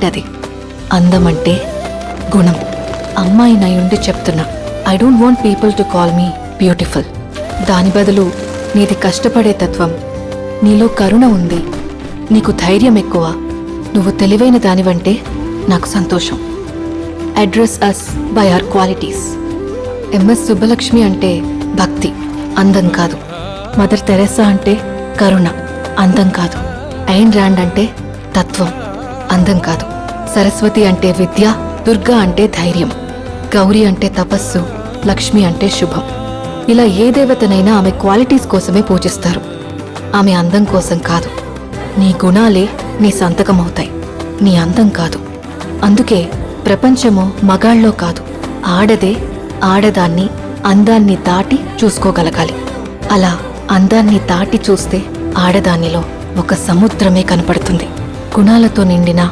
Correct. అది అందమంటే గుణం. అమ్మాయి నయుండి చెప్తున్నా, I don't want people to call me beautiful. దాని బదులు నీది కష్టపడే తత్వం, నీలో కరుణ ఉంది, నీకు ధైర్యం ఎక్కువ, నువ్వు తెలివైన దానివంటే నాకు సంతోషం. Address us by our qualities. M S Subbalakshmi అంటే భక్తి, అందం కాదు. మదర్ తెరెసా అంటే కరుణ, అందం కాదు. ఐన్ ర్యాండ్ అంటే తత్వం, అందం కాదు. సరస్వతి అంటే విద్య, దుర్గా అంటే ధైర్యం, గౌరీ అంటే తపస్సు, లక్ష్మి అంటే శుభం. ఇలా ఏ దేవతనైనా ఆమె క్వాలిటీస్ కోసమే పూజిస్తారు, ఆమె అందం కోసం కాదు. నీ గుణాలే నీ సంతకమవుతాయి, నీ అందం కాదు. అందుకే ప్రపంచము మగాళ్ళలో కాదు, ఆడదే ఆడదాన్ని అందాన్ని దాటి చూసుకోగలగాలి. అలా అందాన్ని దాటి చూస్తే ఆడదానిలో ఒక సముద్రమే కనపడుతుంది. గుణాలతో నిండిన